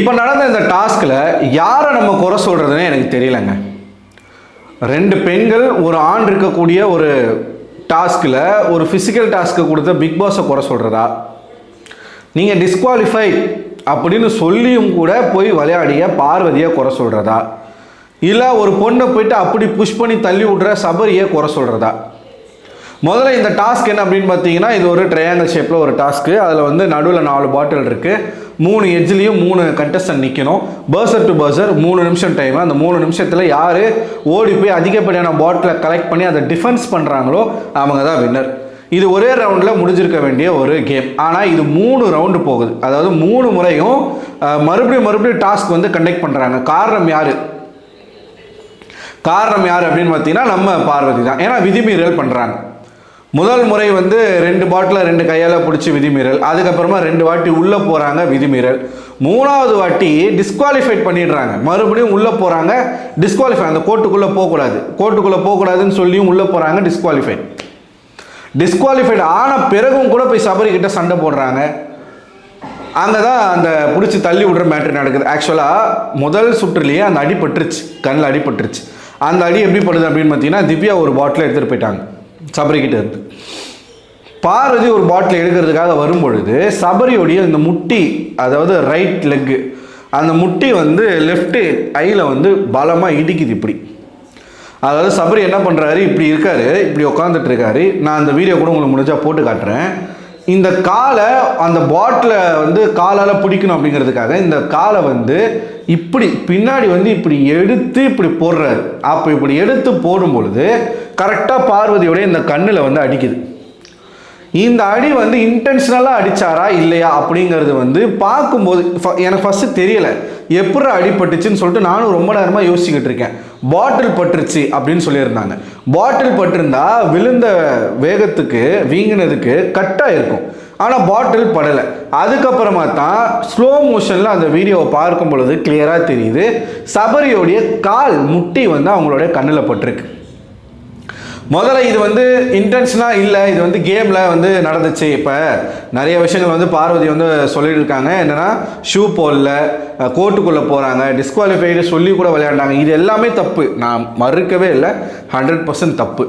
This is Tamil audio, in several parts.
இப்போ நடந்த இந்த டாஸ்கில் யாரை நம்ம குறை சொல்கிறதுன்னு எனக்கு தெரியலைங்க. ரெண்டு பெண்கள் ஒரு ஆண் இருக்கக்கூடிய ஒரு டாஸ்கில் ஒரு ஃபிசிக்கல் டாஸ்க்கு கொடுத்த பிக் பாஸை குறை சொல்கிறதா, நீங்கள் டிஸ்குவாலிஃபை அப்படின்னு சொல்லியும் கூட போய் விளையாடிய பார்வதியை குறை சொல்கிறதா, இல்லை ஒரு பொண்ணை போயிட்டு அப்படி புஷ் பண்ணி தள்ளி விட்ற சபரியை குறை சொல்கிறதா? முதல்ல இந்த டாஸ்க் என்ன அப்படின்னு பார்த்தீங்கன்னா, இது ஒரு ட்ரையாங்கிள் ஷேப்பில் ஒரு டாஸ்க்கு. அதில் வந்து நடுவில் 4 பாட்டில் இருக்குது. 3 எட்ஜ்லேயும் 3 கண்டஸ்டன்ட் நிற்கணும். பர்சர் டு பர்சர் 3 நிமிஷம் டைம். அந்த 3 நிமிஷத்தில் யார் ஓடி போய் அதிகப்படியான பாட்டிலை கலெக்ட் பண்ணி அதை டிஃபென்ஸ் பண்ணுறாங்களோ அவங்க தான் வின்னர். இது ஒரே ரவுண்டில் முடிஞ்சிருக்க வேண்டிய ஒரு கேம். ஆனால் இது 3 ரவுண்டு போகுது. அதாவது 3 முறையும் மறுபடியும் டாஸ்க் வந்து கண்டக்ட் பண்ணுறாங்க. காரணம் யார் அப்படின்னு பார்த்தீங்கன்னா நம்ம பார்வதி தான். ஏன்னா விதிமீறல் பண்ணுறாங்க. முதல் முறை வந்து 2 பாட்டில் 2 கையால் பிடிச்சி விதிமீறல். அதுக்கப்புறமா 2 வாட்டி உள்ளே போகிறாங்க விதிமீறல். 3வது வாட்டி டிஸ்குவாலிஃபைட் பண்ணிடுறாங்க. மறுபடியும் உள்ளே போகிறாங்க டிஸ்குவாலிஃபை. அந்த கோர்ட்டுக்குள்ளே போகக்கூடாதுன்னு சொல்லியும் உள்ளே போகிறாங்க டிஸ்குவாலிஃபைட் ஆன பிறகும் கூட போய் சபரி கிட்ட சண்டை போடுறாங்க. அங்கே தான் அந்த பிடிச்சி தள்ளி விடுற மேட்ரு நடக்குது. ஆக்சுவலாக முதல் சுற்றுலேயே அந்த அடி பட்டுருச்சு, கண்ணில் அடிபட்டுருச்சு. அந்த அடி எப்படி படுது அப்படின்னு பார்த்தீங்கன்னா, திவ்யா ஒரு பாட்டில் எடுத்துகிட்டு போயிட்டாங்க சபரிக்கிட்ட இருந்து. பார்வதி ஒரு பாட்டில் எடுக்கிறதுக்காக வரும்பொழுது சபரியோடைய இந்த முட்டி, அதாவது ரைட் லெக்கு, அந்த முட்டி வந்து லெஃப்ட்டு ஐயில் வந்து பலமாக இடிக்குது இப்படி. அதாவது சபரி என்ன பண்ணுறாரு, இப்படி இருக்காரு, இப்படி உட்காந்துட்டு இருக்காரு. நான் அந்த வீடியோ கூட உங்களுக்கு முடிஞ்சால் போட்டு காட்டுறேன். இந்த காலை அந்த பாட்டிலை வந்து காலால் பிடிக்கணும் அப்படிங்கிறதுக்காக இந்த காலை வந்து இப்படி பின்னாடி வந்து இப்படி எடுத்து இப்படி போடுறாரு. அப்போ இப்படி எடுத்து போடும் பொழுது கரெக்டாக பார்வதியோடைய இந்த கண்ணில் வந்து அடிக்குது. இந்த அடி வந்து இன்டென்ஷனலாக அடித்தாரா இல்லையா அப்படிங்கிறது வந்து பார்க்கும்போது எனக்கு ஃபஸ்ட்டு தெரியலை. எப்படி அடிபட்டுச்சுன்னு சொல்லிட்டு நானும் ரொம்ப நேரமாக யோசிச்சுக்கிட்டு இருக்கேன். பாட்டில் பட்டுருச்சு அப்படின்னு சொல்லியிருந்தாங்க. பாட்டில் பட்டிருந்தா விழுந்த வேகத்துக்கு வீங்கினதுக்கு கட்டாக இருக்கும். ஆனால் பாட்டில் படலை. அதுக்கப்புறமா தான் ஸ்லோ மோஷனில் அந்த வீடியோவை பார்க்கும் பொழுது கிளியராக தெரியுது சபரியோடைய கால் முட்டி வந்து அவங்களுடைய கண்ணில் பட்டிருக்கு. முதல்ல இது வந்து இன்டென்ஷனாக இல்லை, இது வந்து கேமில் வந்து நடந்துச்சு. இப்போ நிறைய விஷயங்கள் வந்து பார்வதி வந்து சொல்லிட்டு இருக்காங்க. என்னென்னா ஷூ போடல, கோர்ட்டுக்குள்ளே போகிறாங்க, டிஸ்குவாலிஃபைடு சொல்லி கூட விளையாண்டாங்க. இது எல்லாமே தப்பு, நான் மறுக்கவே இல்லை, 100% தப்பு.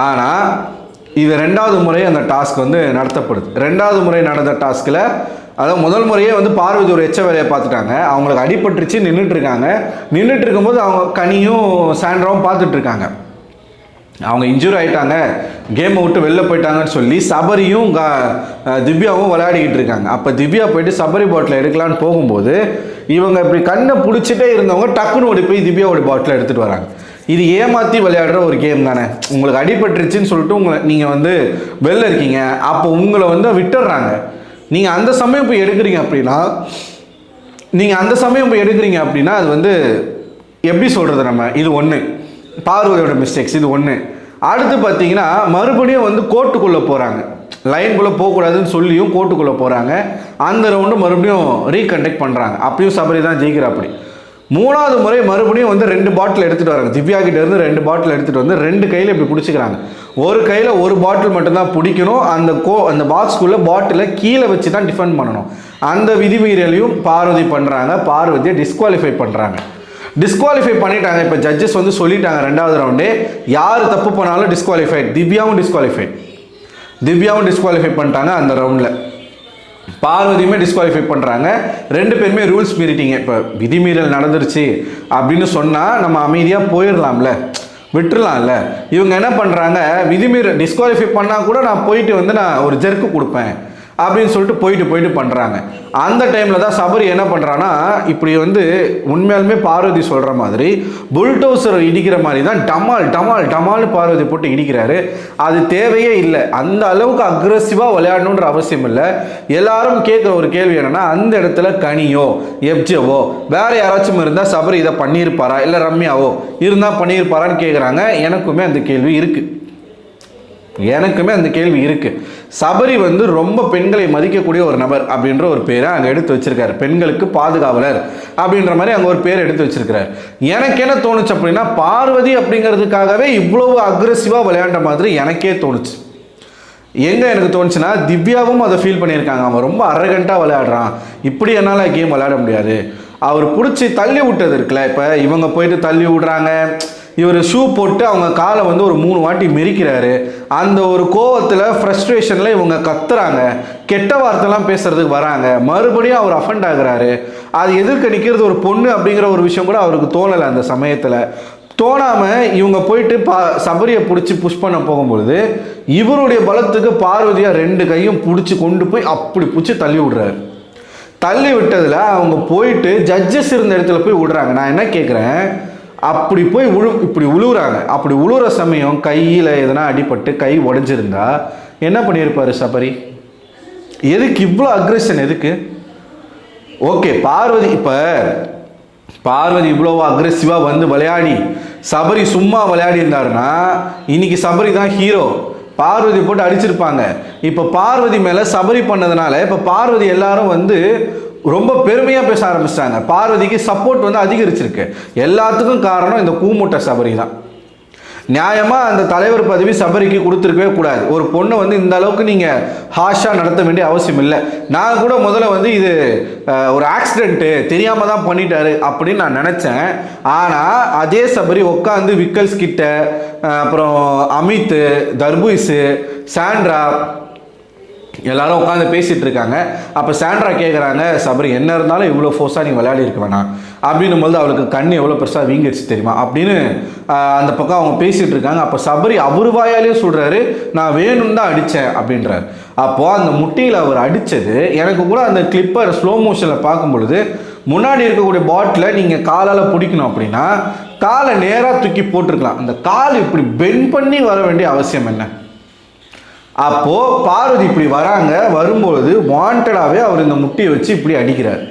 ஆனால் இது 2வது முறை அந்த டாஸ்க் வந்து நடத்தப்படுது. 2வது முறை நடந்த டாஸ்கில், அதாவது முதல் முறையே வந்து பார்வதி ஒரு எச்ச வேலையை பார்த்துட்டாங்க. அவங்களுக்கு அடிபட்டுருச்சு, நின்றுட்டு இருக்கும்போது அவங்க கனியும் சாண்ட்ராவும் பார்த்துட்ருக்காங்க. அவங்க இன்ஜூரி ஆகிட்டாங்க, கேமை விட்டு வெளில போயிட்டாங்கன்னு சொல்லி சபரியும் திவ்யாவும் விளையாடிக்கிட்டு இருக்காங்க. அப்போ திவ்யா போயிட்டு சபரி பாட்டில் எடுக்கலான்னு போகும்போது இவங்க இப்படி கண்ணை பிடிச்சிட்டே இருந்தவங்க டக்குன்னு ஓடி போய் திவ்யாவோட பாட்டில் எடுத்துகிட்டு வராங்க. இது ஏமாற்றி விளையாடுற ஒரு கேம் தானே. உங்களுக்கு அடிபட்டுருச்சுன்னு சொல்லிட்டு நீங்கள் வந்து வெளில இருக்கீங்க, அப்போ உங்களை வந்து விட்டுடுறாங்க. நீங்கள் அந்த சமயம் போய் எடுக்கிறீங்க அப்படின்னா அது வந்து எப்படி சொல்கிறது, நம்ம இது ஒன்று பார்வதியோட மிஸ்டேக்ஸ், இது ஒன்று. அடுத்து பார்த்தீங்கன்னா மறுபடியும் வந்து கோர்ட்டுக்குள்ளே போகிறாங்க. லைனுக்குள்ளே போகக்கூடாதுன்னு சொல்லியும் கோர்ட்டுக்குள்ளே போகிறாங்க. அந்த ரவுண்டு மறுபடியும் ரீகண்டக்ட் பண்ணுறாங்க. அப்பயும் சபரி தான் ஜெயிக்கிறாப்படி. 3வது முறை மறுபடியும் வந்து 2 பாட்டில் எடுத்துகிட்டு வராங்க. திவ்யா கிட்ட இருந்து 2 பாட்டில் எடுத்துகிட்டு வந்து 2 கையில் இப்படி பிடிச்சிக்கிறாங்க. ஒரு கையில் ஒரு பாட்டில் மட்டும்தான் பிடிக்கணும். அந்த பாக்ஸ்குள்ளே பாட்டிலை கீழே வச்சு தான் டிஃபெண்ட் பண்ணணும். அந்த விதிமீறலையும் பார்வதி பண்ணுறாங்க. பார்வதியை டிஸ்குவாலிஃபை பண்ணுறாங்க. டிஸ்குவாலிஃபை பண்ணிட்டாங்க. இப்போ ஜட்ஜஸ் வந்து சொல்லிட்டாங்க 2வது ரவுண்டே யார் தப்பு பண்ணாலும் டிஸ்குவாலிஃபைட். திவ்யாவும் டிஸ்குவாலிஃபை பண்ணிட்டாங்க. அந்த ரவுண்டில் பார்வதியுமே டிஸ்குவாலிஃபை பண்ணுறாங்க. 2 பேருமே ரூல்ஸ் மீறிட்டீங்க. இப்போ விதிமீறல் நடந்துருச்சு அப்படின்னு சொன்னால் நம்ம அமைதியாக போயிடலாம்ல, விட்டுடலாம்ல. இவங்க என்ன பண்ணுறாங்க, விதிமீறல் டிஸ்குவாலிஃபை பண்ணால் கூட நான் போயிட்டு வந்து நான் ஒரு ஜெர்க்கு கொடுப்பேன் அப்படின்னு சொல்லிட்டு போயிட்டு பண்ணுறாங்க. அந்த டைமில் தான் சபரி என்ன பண்ணுறான்னா, இப்படி வந்து உண்மையாலுமே பார்வதி சொல்கிற மாதிரி புல்டோசர் இடிக்கிற மாதிரி தான் டமால்னு பார்வதி போட்டு இடிக்கிறாரு. அது தேவையே இல்லை. அந்த அளவுக்கு அக்ரெசிவாக விளையாடணுன்ற அவசியம் இல்லை. எல்லாரும் கேட்குற ஒரு கேள்வி என்னென்னா, அந்த இடத்துல கனியோ எப்ஜவோ வேறு யாராச்சும் இருந்தால் சபரி இதை பண்ணியிருப்பாரா, இல்லை ரம்யாவோ இருந்தால் பண்ணியிருப்பாரான்னு கேட்குறாங்க. எனக்குமே அந்த கேள்வி இருக்குது. சபரி வந்து ரொம்ப பெண்களை மதிக்கக்கூடிய ஒரு நபர் அப்படின்ற ஒரு பேரை அங்கே எடுத்து வச்சிருக்காரு. பெண்களுக்கு பாதுகாவலர் அப்படின்ற மாதிரி அங்கே ஒரு பேர் எடுத்து வச்சிருக்கிறார். எனக்கு என்ன தோணுச்சு அப்படின்னா, பார்வதி அப்படிங்கிறதுக்காகவே இவ்வளவு அக்ரெசிவாக விளையாண்ட மாதிரி எனக்கே தோணுச்சு. எங்கே எனக்கு தோணுச்சுன்னா திவ்யாவும் அதை ஃபீல் பண்ணியிருக்காங்க. அவன் ரொம்ப அரகண்ட்டாக விளையாடுறான், இப்படி என்னால் கேம் விளையாட முடியாது. அவர் பிடிச்சி தள்ளி விட்டது இருக்குல்ல, இப்போ இவங்க போயிட்டு தள்ளி விடுறாங்க, இவர் ஷூ போட்டு அவங்க காலை வந்து ஒரு 3 வாட்டி மெரிக்கிறாரு. அந்த ஒரு கோவத்தில் ஃப்ரஸ்ட்ரேஷனில் இவங்க கத்துறாங்க, கெட்ட வார்த்தைலாம் பேசுறதுக்கு வராங்க, மறுபடியும் அவர் அஃபண்ட் ஆகுறாரு. அது எதிர்க்க நிற்கிறது ஒரு பொண்ணு அப்படிங்கிற ஒரு விஷயம் கூட அவருக்கு தோணலை. அந்த சமயத்தில் தோணாமல் இவங்க போயிட்டு சபரியை பிடிச்சி புஷ் பண்ண போகும்பொழுது இவருடைய பலத்துக்கு பார்வதியாக 2 கையும் பிடிச்சி கொண்டு போய் அப்படி பிடிச்சி தள்ளி விடுறாரு. தள்ளி விட்டதில் அவங்க போயிட்டு ஜட்ஜஸ் இருந்த இடத்துல போய் விடுறாங்க. நான் என்ன கேட்குறேன், அப்படி போய் இப்படி உழுவுறாங்க. அப்படி உழுவுற சமயம் கையில் எதனா அடிபட்டு கை உடஞ்சிருந்தா என்ன பண்ணியிருப்பார் சபரி? எதுக்கு இவ்வளோ அக்ரெஷன்? எதுக்கு? ஓகே, பார்வதி இவ்வளோ அக்ரெசிவாக வந்து விளையாடி சபரி சும்மா விளையாடி இருந்தாருன்னா இன்னைக்கு சபரி தான் ஹீரோ. பார்வதி போட்டு அடிச்சிருப்பாங்க. இப்போ பார்வதி மேலே சபரி பண்ணதுனால இப்போ பார்வதி எல்லாரும் வந்து ரொம்ப பெருமையாக பேச ஆரம்பிச்சிட்டாங்க. பார்வதிக்கு சப்போர்ட் வந்து அதிகரிச்சிருக்கு. எல்லாத்துக்கும் காரணம் இந்த கூமுட்டை சபரி தான். நியாயமாக அந்த தலைவர் பதவி சபரிக்கு கொடுத்துருக்கவே கூடாது. ஒரு பொண்ணை வந்து இந்த அளவுக்கு நீங்கள் ஹாஷாக நடத்த வேண்டிய அவசியம் இல்லை. நான் கூட முதல்ல வந்து இது ஒரு ஆக்சிடென்ட்டு தெரியாமல் தான் பண்ணிட்டாரு அப்படின்னு நான் நினச்சேன். ஆனால் அதே சபரி உட்காந்து விக்கல்ஸ் கிட்ட, அப்புறம் அமித், தர்புய்ஸு, சாண்ட்ரா எல்லாரும் உட்காந்து பேசிகிட்டு இருக்காங்க. அப்போ சாண்ட்ரா கேட்குறாங்க, சபரி என்ன இருந்தாலும் இவ்வளோ ஃபோர்ஸாக நீ விளையாடி இருக்க வேணாம் அப்படின்னும் போது அவளுக்கு கண் எவ்வளோ பெருசாக வீங்கிடுச்சு தெரியுமா அப்படின்னு அந்த பக்கம் அவங்க பேசிகிட்டு இருக்காங்க. அப்போ சபரி அவர் வாயாலேயே சொல்கிறாரு, நான் வேணும் தான் அடித்தேன் அப்படின்றார். அப்போது அந்த முட்டியில் அவர் அடித்தது எனக்கு கூட அந்த கிளிப்பை ஸ்லோ மோஷனில் பார்க்கும் பொழுது முன்னாடி இருக்கக்கூடிய பாட்டில் நீங்கள் காலால் பிடிக்கணும் அப்படின்னா காலை நேராக தூக்கி போட்டிருக்கலாம். அந்த கால் இப்படி பெண்ட் பண்ணி வர வேண்டிய அவசியம் என்ன? அப்போது பார்வதி இப்படி வராங்க, வரும்பொழுது வாண்டடாகவே அவர் இந்த முட்டியை வச்சு இப்படி அடிக்கிறார்.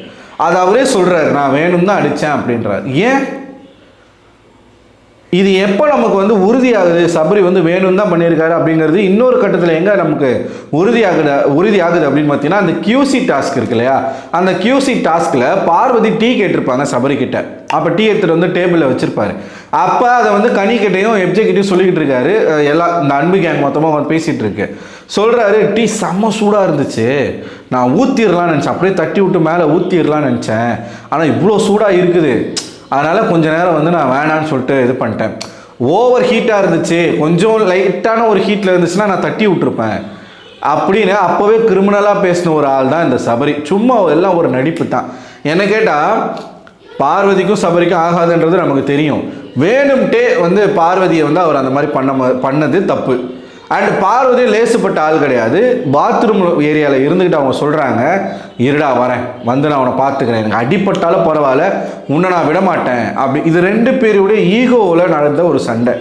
அது அவரே சொல்கிறார், நான் வேணும் தான் அடித்தேன் அப்படின்றார். ஏன் இது எப்போ நமக்கு வந்து உறுதியாகுது சபரி வந்து வேணும் தான் பண்ணியிருக்காரு அப்படிங்கிறது? இன்னொரு கட்டத்தில் எங்கே நமக்கு உறுதியாகுது அப்படின்னு பார்த்தீங்கன்னா, அந்த கியூசி டாஸ்க் இருக்கு இல்லையா, அந்த கியூசி டாஸ்கில் பார்வதி டீ கேட்டிருப்பாங்க சபரி கிட்ட. அப்போ டீ எடுத்துகிட்டு வந்து டேபிளில் வச்சுருப்பாரு. அப்போ அதை வந்து கனிக்கிட்டையும் எப்ஜெக்கிட்டையும் சொல்லிக்கிட்டு இருக்காரு. எல்லாம் இந்த அன்பு கேங் மொத்தமாக வந்து பேசிகிட்டு இருக்கு. சொல்கிறாரு, டீ செம்ம சூடாக இருந்துச்சு, நான் ஊற்றிடலான்னு நினச்சேன், அப்படியே தட்டி விட்டு மேலே ஊற்றிடலான்னு நினச்சேன், ஆனால் இவ்வளோ சூடாக இருக்குது, அதனால் கொஞ்ச நேரம் வந்து நான் வேணான்னு சொல்லிட்டு இது பண்ணிட்டேன். ஓவர் ஹீட்டாக இருந்துச்சு, கொஞ்சம் லைட்டான ஒரு ஹீட்டில் இருந்துச்சுன்னா நான் தட்டி விட்டுருப்பேன் அப்படின்னு அப்போவே கிரிமினலாக பேசின ஒரு ஆள் தான் இந்த சபரி. சும்மா எல்லாம் ஒரு நடிப்பு தான். என்ன கேட்டால் பார்வதிக்கும் சபரிக்கும் ஆகாதுன்றது நமக்கு தெரியும். வேணும்ட்டே வந்து பார்வதியை வந்து அவர் அந்த மாதிரி பண்ணது தப்பு. அண்ட் பார்வதி லேசுப்பட்ட ஆள் கிடையாது. பாத்ரூம் ஏரியாவில் இருந்துக்கிட்டு அவங்க சொல்கிறாங்க, இருடா வரேன், வந்து நான் அவனை பார்த்துக்கிறேன், எனக்கு அடிப்பட்டாலும் பரவாயில்ல, உன்னை நான் விடமாட்டேன் அப்படி. இது 2 பேருடைய ஈகோவில் நடந்த ஒரு சண்டை.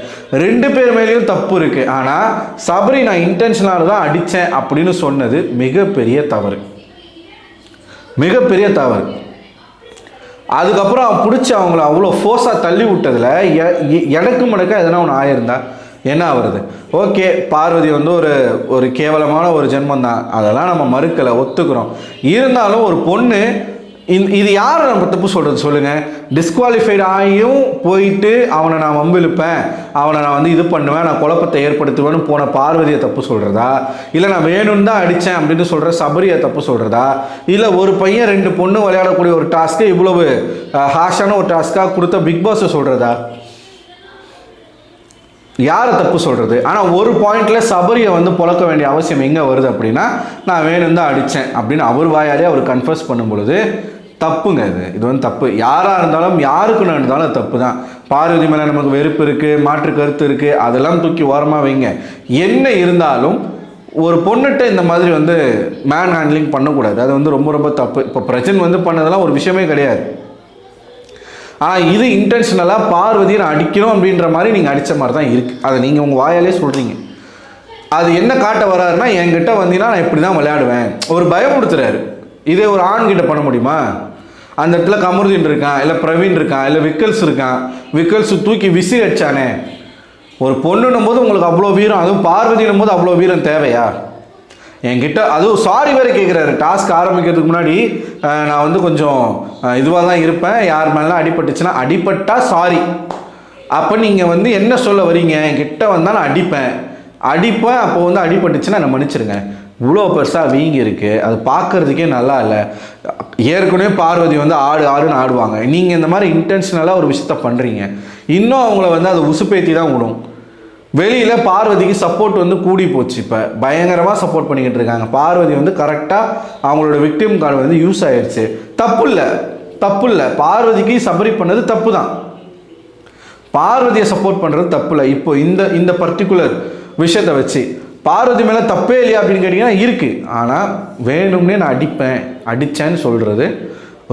2 பேர் மேலேயும் தப்பு இருக்குது. ஆனால் சபரி நான் இன்டென்ஷனாக தான் அடித்தேன் அப்படின்னு சொன்னது மிகப்பெரிய தவறு, மிகப்பெரிய தவறு. அதுக்கப்புறம் அவன் பிடிச்சி அவங்கள அவ்வளோ ஃபோர்ஸாக தள்ளி விட்டதில் எனக்கு முடக்க எதனா ஒன்று ஆயிருந்தா என்ன ஆகுறது? ஓகே, பார்வதி வந்து ஒரு கேவலமான ஒரு ஜென்மம் தான், அதெல்லாம் நம்ம மறுக்கலை, ஒத்துக்கிறோம். இருந்தாலும் ஒரு பொண்ணு இது யாரை நம்ம தப்பு சொல்கிறது சொல்லுங்கள்? டிஸ்குவாலிஃபைடு ஆகியும் போயிட்டு அவனை நான் வம்பிழுப்பேன், அவனை நான் வந்து இது பண்ணுவேன், நான் குழப்பத்தை ஏற்படுத்துவேன்னு போன பார்வதியை தப்பு சொல்கிறதா, இல்லை நான் வேணும்னு தான் அடித்தேன் அப்படின்னு சொல்கிற சபரியை தப்பு சொல்கிறதா, இல்லை ஒரு பையன் 2 பொண்ணு விளையாடக்கூடிய ஒரு டாஸ்க்கு இவ்வளவு ஹாஷான ஒரு டாஸ்க்காக கொடுத்த பிக் பாஸை சொல்கிறதா? யாரை தப்பு சொல்கிறது? ஆனால் ஒரு பாயிண்டில் சபரியை வந்து புழக்க வேண்டிய அவசியம் எங்கே வருது அப்படின்னா, நான் வேணும் தான் அடித்தேன் அப்படின்னு அவர் வாயாலே அவர் கன்ஃபர்ஸ் பண்ணும் பொழுது தப்புங்க. இது வந்து தப்பு. யாராக இருந்தாலும் யாருக்கு நடந்தாலும் தப்பு தான். பார்வதி மேலே நமக்கு வெறுப்பு இருக்குது, மாற்று கருத்து இருக்குது, அதெல்லாம் தூக்கி ஓரமாக வைங்க. என்ன இருந்தாலும் ஒரு பொண்ணுகிட்ட இந்த மாதிரி வந்து மேன் ஹேண்ட்லிங் பண்ணக்கூடாது. அது வந்து ரொம்ப ரொம்ப தப்பு. இப்போ பிரச்சனை வந்து பண்ணதெல்லாம் ஒரு விஷயமே கிடையாது. ஆனால் இது இன்டென்ஷனலாக பார்வதியை நான் அடிக்கணும் அப்படின்ற மாதிரி நீங்கள் அடித்த மாதிரி தான் இருக்குது. அதை நீங்கள் உங்கள் வாயாலே சொல்கிறீங்க. அது என்ன காட்ட வராருன்னா, என்கிட்ட வந்தீங்கன்னா நான் இப்படி தான் விளையாடுவேன், ஒரு பயமுடுத்துறாரு. இதே ஒரு ஆண்கிட்ட பண்ண முடியுமா? அந்த இடத்துல கமருதீன் இருக்கான், இல்லை பிரவீன் இருக்கான், இல்லை விக்கல்ஸ் இருக்கான், விக்கல்ஸ் தூக்கி விசிறி அடிச்சானே. ஒரு பொண்ணுன்னும் போது உங்களுக்கு அவ்வளோ வீரம், அதுவும் பார்வதினும் போது அவ்வளோ வீரம் தேவையா? என்கிட்ட அதுவும் சாரி வேறு கேட்குறாரு. டாஸ்க் ஆரம்பிக்கிறதுக்கு முன்னாடி நான் வந்து கொஞ்சம் இதுவாக தான் இருப்பேன், யார் மேலாம் அடிபட்டுச்சுன்னா அடிபட்டா சாரி. அப்போ நீங்கள் வந்து என்ன சொல்ல வரீங்க? என்கிட்ட வந்தால் நான் அடிப்பேன், அடிப்பேன். அப்போ வந்து அடிபட்டுச்சுன்னா என்னை மன்னிச்சிருங்க. இவ்வளோ பெருசாக வீங்கி இருக்குது, அது பார்க்குறதுக்கே நல்லா இல்லை. ஏற்கனவே பார்வதி வந்து ஆடுன்னு ஆடுவாங்க. நீங்கள் இந்த மாதிரி இன்டென்ஷனலாக ஒரு விஷயத்த பண்ணுறீங்க. இன்னும் அவங்கள வந்து அதை உசுப்பேற்றி தான் விடும். வெளியில் பார்வதிக்கு சப்போர்ட் வந்து கூடி போச்சு. இப்போ பயங்கரமாக சப்போர்ட் பண்ணிக்கிட்டு இருக்காங்க. பார்வதி வந்து கரெக்டாக அவங்களோட விக்டிம் கார்டு வந்து யூஸ் ஆயிடுச்சு. தப்பு இல்லை. பார்வதிக்கு சபரி பண்ணது தப்பு தான். பார்வதியை சப்போர்ட் பண்ணுறது தப்பு இல்லை. இப்போ இந்த பர்டிகுலர் விஷயத்தை வச்சு பார்வதி மேலே தப்பே இல்லையா அப்படின்னு கேட்டிங்கன்னா இருக்குது. ஆனால் வேணும்னே நான் அடித்தேன்னு சொல்கிறது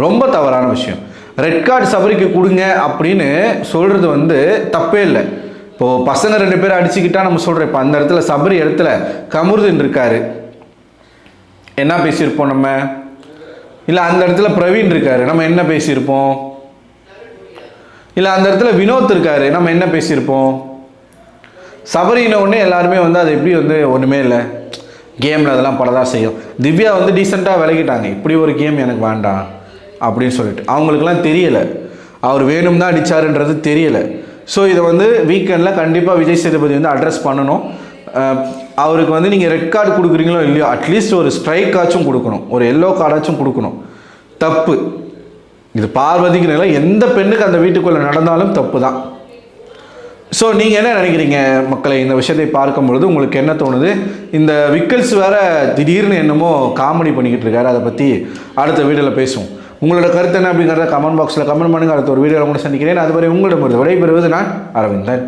ரொம்ப தவறான விஷயம். ரெட் கார்டு சபரிக்கு கொடுங்க அப்படின்னு சொல்கிறது வந்து தப்பே இல்லை. இப்போது பசங்க 2 பேர் அடிச்சுக்கிட்டா நம்ம சொல்கிறோம். இப்போ அந்த இடத்துல சபரி இடத்துல கமருதீன் இருக்காரு, என்ன பேசியிருப்போம் நம்ம? இல்லை அந்த இடத்துல பிரவீன் இருக்காரு, நம்ம என்ன பேசியிருப்போம்? இல்லை அந்த இடத்துல வினோத் இருக்காரு, நம்ம என்ன பேசியிருப்போம்? சபரின ஒன்று எல்லாருமே வந்து அது எப்படி வந்து ஒன்றுமே இல்லை, கேமில் அதெல்லாம் படதான் செய்யும். திவ்யா வந்து டீசெண்டாக விலகிட்டாங்க, இப்படி ஒரு கேம் எனக்கு வேண்டாம் அப்படின்னு சொல்லிட்டு. அவங்களுக்குலாம் தெரியலை அவர் வேணும் தான் அடித்தாருன்றது தெரியலை. ஸோ இதை வந்து வீக்கெண்டில் கண்டிப்பாக விஜய் சேதுபதி வந்து அட்ரஸ் பண்ணணும். அவருக்கு வந்து நீங்கள் ரெட் கார்டு கொடுக்குறீங்களோ இல்லையோ, அட்லீஸ்ட் ஒரு ஸ்ட்ரைக் ஆச்சும் கொடுக்கணும், ஒரு எல்லோ கார்டாச்சும் கொடுக்கணும். தப்பு இது. பார்வதிக்கு நிலை எந்த பெண்ணுக்கு அந்த வீட்டுக்குள்ளே நடந்தாலும் தப்பு தான். ஸோ நீங்கள் என்ன நினைக்கிறீங்க மக்களை? இந்த விஷயத்தை பார்க்கும் பொழுது உங்களுக்கு என்ன தோணுது? இந்த விக்கல்ஸ் வேறு திடீர்னு என்னமோ காமெடி பண்ணிக்கிட்டு இருக்காரு. அதை பற்றி அடுத்த வீடியோவில் பேசுவோம். உங்களோட கருத்து என்ன அப்படிங்கிறத கமெண்ட் பாக்ஸில் கமெண்ட் பண்ணுங்கள். அடுத்த ஒரு வீடியோவில் கூட சந்திக்கிறேன். அதுவரை உங்களிடமிருந்து விடைபெறுவது நான் அரவிந்தன்.